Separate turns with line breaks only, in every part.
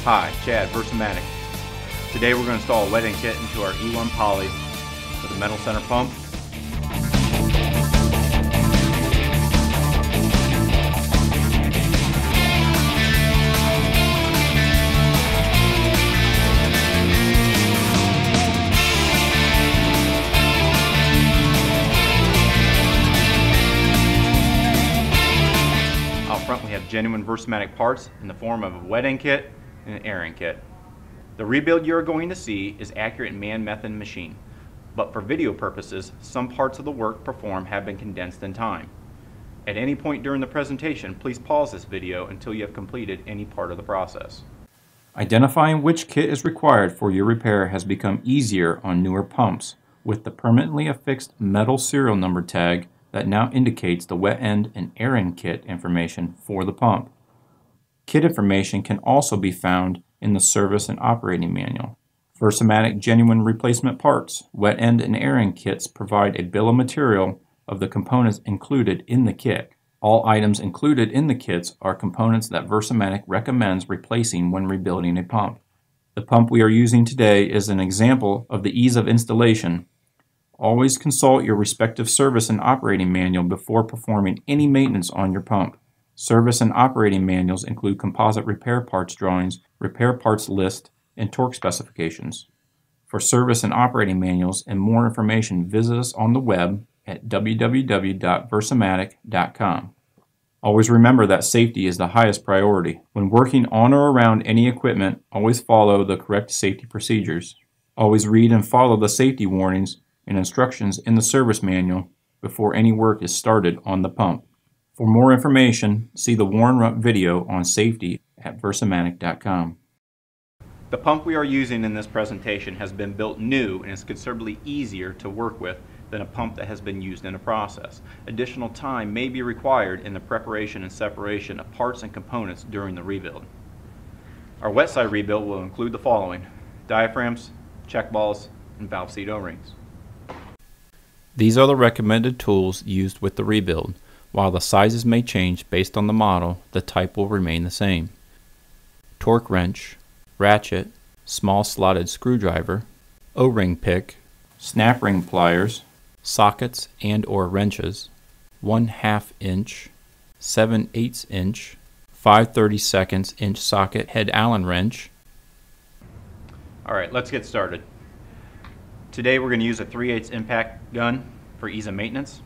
Hi, Chad, Versamatic. Today we're going to install a wet end kit into our E1 Poly with a metal center pump. Out front we have genuine Versamatic parts in the form of a wet end kit and an air end kit. The rebuild you are going to see is accurate man method machine, but for video purposes, some parts of the work performed have been condensed in time. At any point during the presentation, please pause this video until you have completed any part of the process. Identifying which kit is required for your repair has become easier on newer pumps with the permanently affixed metal serial number tag that now indicates the wet end and air end kit information for the pump. Kit information can also be found in the service and operating manual. Versamatic genuine replacement parts, wet end and air end kits provide a bill of material of the components included in the kit. All items included in the kits are components that Versamatic recommends replacing when rebuilding a pump. The pump we are using today is an example of the ease of installation. Always consult your respective service and operating manual before performing any maintenance on your pump. Service and operating manuals include composite repair parts drawings, repair parts list, and torque specifications. For service and operating manuals and more information, visit us on the web at www.versamatic.com. Always remember that safety is the highest priority. When working on or around any equipment, always follow the correct safety procedures. Always read and follow the safety warnings and instructions in the service manual before any work is started on the pump. For more information, see the warm-up video on safety at Versamatic.com. The pump we are using in this presentation has been built new and is considerably easier to work with than a pump that has been used in a process. Additional time may be required in the preparation and separation of parts and components during the rebuild. Our wet side rebuild will include the following: diaphragms, check balls, and valve seat O-rings. These are the recommended tools used with the rebuild. While the sizes may change based on the model, the type will remain the same. Torque wrench, ratchet, small slotted screwdriver, O-ring pick, snap ring pliers, sockets and or wrenches, 1/2 inch, 7/8 inch, 5/32 inch socket head Allen wrench. Alright, let's get started. Today we're going to use a 3/8 impact gun for ease of maintenance.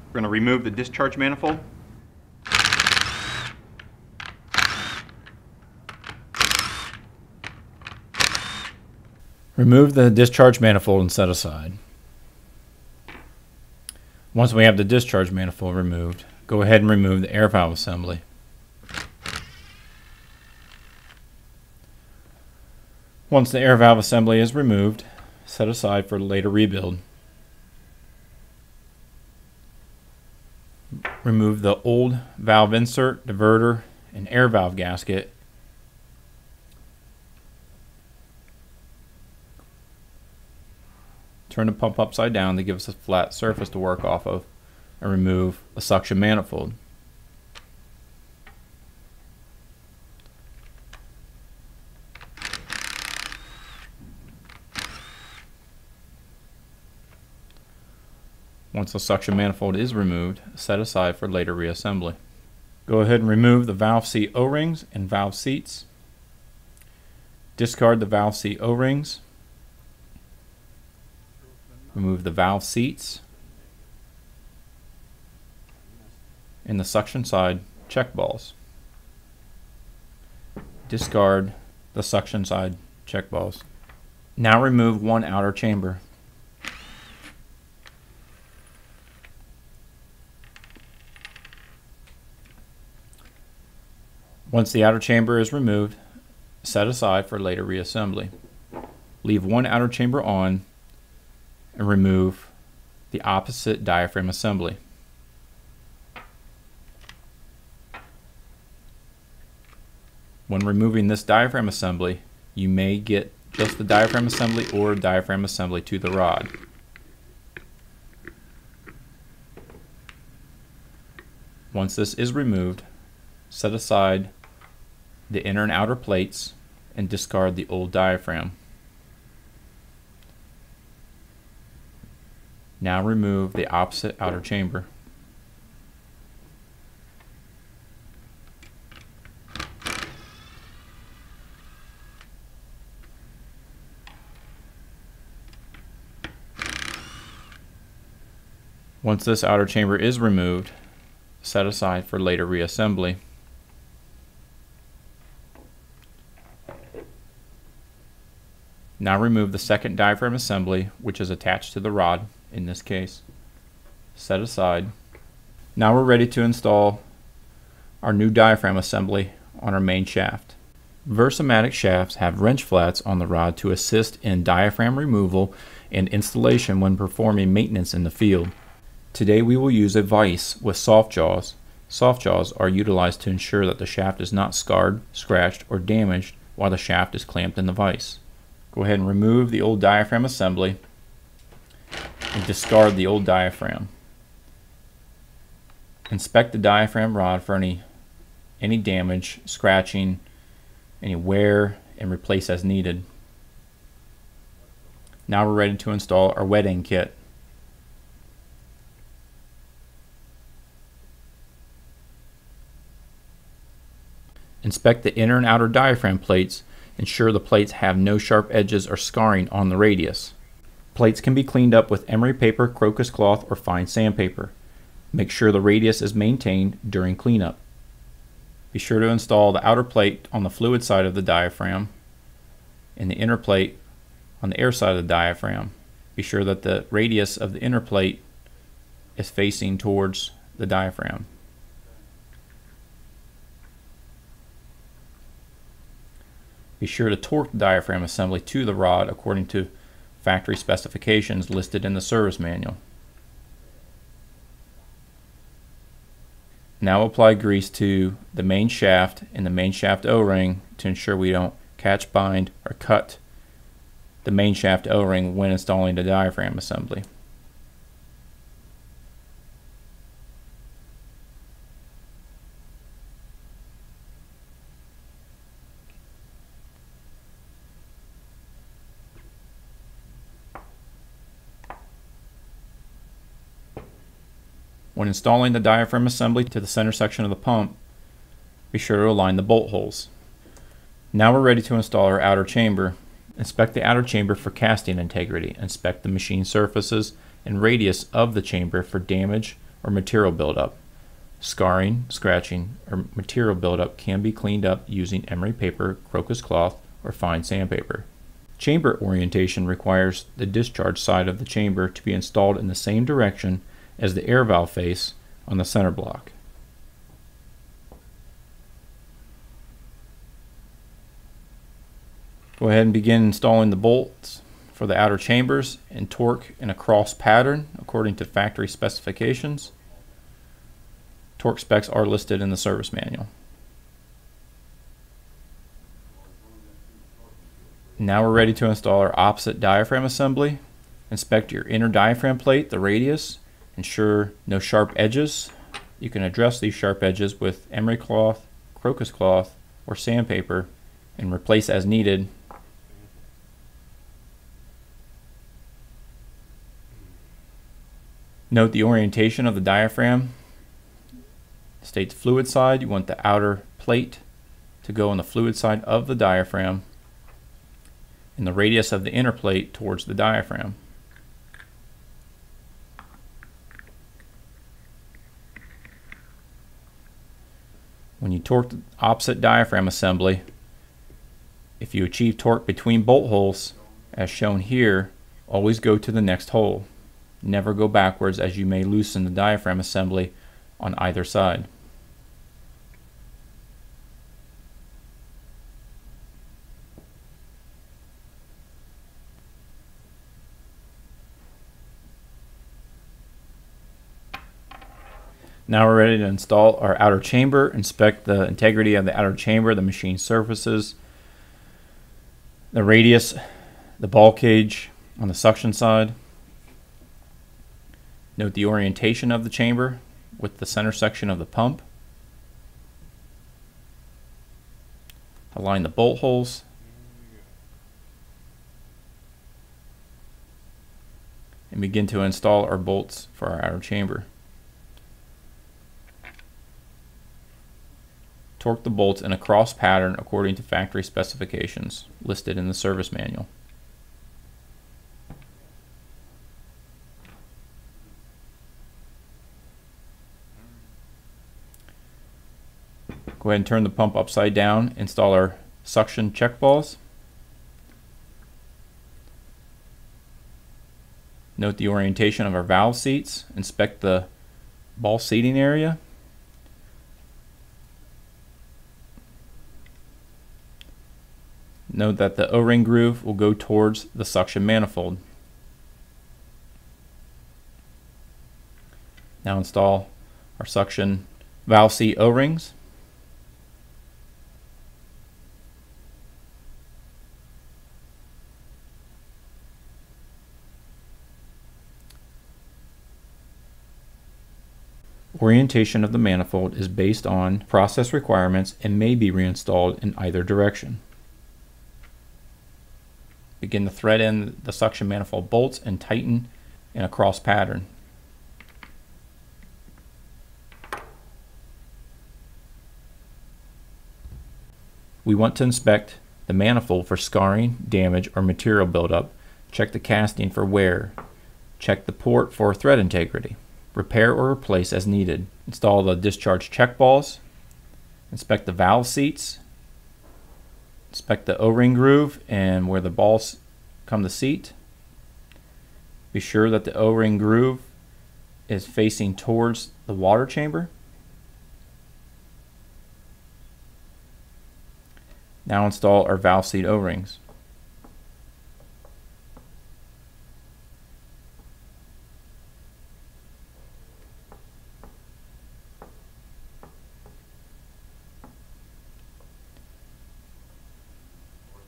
We're going to remove the discharge manifold. Remove the discharge manifold and set aside. Once we have the discharge manifold removed, go ahead and remove the air valve assembly. Once the air valve assembly is removed, set aside for later rebuild. Remove the old valve insert, diverter, and air valve gasket. Turn the pump upside down to give us a flat surface to work off of, and remove a suction manifold. Once the suction manifold is removed, set aside for later reassembly. Go ahead and remove the valve seat O-rings and valve seats. Discard the valve seat O-rings. Remove the valve seats and the suction side check balls. Discard the suction side check balls. Now remove one outer chamber. Once the outer chamber is removed, set aside for later reassembly. Leave one outer chamber on and remove the opposite diaphragm assembly. When removing this diaphragm assembly, you may get just the diaphragm assembly or diaphragm assembly to the rod. Once this is removed, set aside the inner and outer plates and discard the old diaphragm. Now remove the opposite outer chamber. Once this outer chamber is removed, set aside for later reassembly. Now remove the second diaphragm assembly, which is attached to the rod in this case. Set aside. Now we're ready to install our new diaphragm assembly on our main shaft. Versamatic shafts have wrench flats on the rod to assist in diaphragm removal and installation when performing maintenance in the field. Today we will use a vise with soft jaws. Soft jaws are utilized to ensure that the shaft is not scarred, scratched, or damaged while the shaft is clamped in the vise. Go ahead and remove the old diaphragm assembly and discard the old diaphragm. Inspect the diaphragm rod for any damage, scratching, any wear, and replace as needed. Now we're ready to install our wet-end kit. Inspect the inner and outer diaphragm plates. Ensure the plates have no sharp edges or scarring on the radius. Plates can be cleaned up with emery paper, crocus cloth, or fine sandpaper. Make sure the radius is maintained during cleanup. Be sure to install the outer plate on the fluid side of the diaphragm and the inner plate on the air side of the diaphragm. Be sure that the radius of the inner plate is facing towards the diaphragm. Be sure to torque the diaphragm assembly to the rod according to factory specifications listed in the service manual. Now apply grease to the main shaft and the main shaft O-ring to ensure we don't catch, bind, or cut the main shaft O-ring when installing the diaphragm assembly. When installing the diaphragm assembly to the center section of the pump, be sure to align the bolt holes. Now we're ready to install our outer chamber. Inspect the outer chamber for casting integrity. Inspect the machine surfaces and radius of the chamber for damage or material buildup. Scarring, scratching, or material buildup can be cleaned up using emery paper, crocus cloth, or fine sandpaper. Chamber orientation requires the discharge side of the chamber to be installed in the same direction as the air valve face on the center block. Go ahead and begin installing the bolts for the outer chambers and torque in a cross pattern according to factory specifications. Torque specs are listed in the service manual. Now we're ready to install our opposite diaphragm assembly. Inspect your inner diaphragm plate, the radius. Ensure no sharp edges. You can address these sharp edges with emery cloth, crocus cloth, or sandpaper and replace as needed. Note the orientation of the diaphragm. It states fluid side. You want the outer plate to go on the fluid side of the diaphragm and the radius of the inner plate towards the diaphragm. When you torque the opposite diaphragm assembly, if you achieve torque between bolt holes, as shown here, always go to the next hole. Never go backwards, as you may loosen the diaphragm assembly on either side. Now we're ready to install our outer chamber. Inspect the integrity of the outer chamber, the machine surfaces, the radius, the ball cage on the suction side. Note the orientation of the chamber with the center section of the pump. Align the bolt holes. And begin to install our bolts for our outer chamber. Torque the bolts in a cross pattern according to factory specifications listed in the service manual. Go ahead and turn the pump upside down, install our suction check balls. Note the orientation of our valve seats, inspect the ball seating area. Note that the O-ring groove will go towards the suction manifold. Now install our suction valve seat O-rings. Orientation of the manifold is based on process requirements and may be reinstalled in either direction. Begin to thread in the suction manifold bolts and tighten in a cross pattern. We want to inspect the manifold for scarring, damage, or material buildup. Check the casting for wear. Check the port for thread integrity. Repair or replace as needed. Install the discharge check balls. Inspect the valve seats. Inspect the O-ring groove and where the balls come to seat. Be sure that the O-ring groove is facing towards the water chamber. Now install our valve seat O-rings.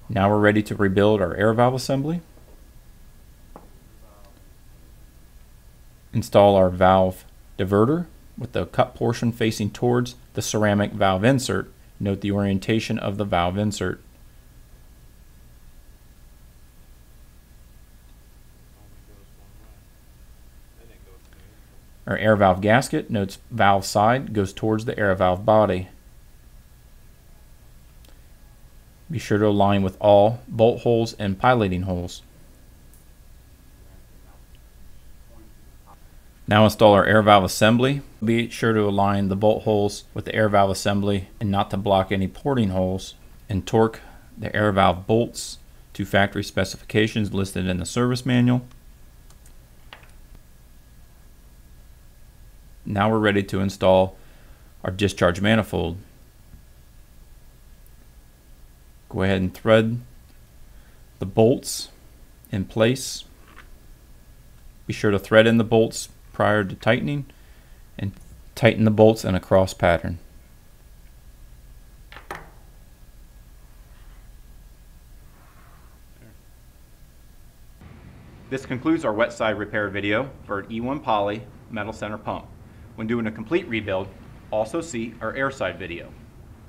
Now we're ready to rebuild our air valve assembly. Install our valve diverter with the cut portion facing towards the ceramic valve insert. Note the orientation of the valve insert. Our air valve gasket, notes valve side goes towards the air valve body. Be sure to align with all bolt holes and piloting holes. Now install our air valve assembly. Be sure to align the bolt holes with the air valve assembly and not to block any porting holes, and torque the air valve bolts to factory specifications listed in the service manual. Now we're ready to install our discharge manifold. Go ahead and thread the bolts in place. Be sure to thread in the bolts prior to tightening and tighten the bolts in a cross pattern. This concludes our wet side repair video for an E1 Poly metal center pump. When doing a complete rebuild, also see our air side video.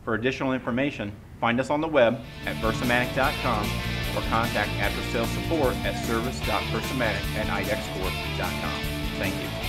For additional information, find us on the web at Versamatic.com or contact after sales support at service.versamatic@idexcorp.com. Thank you.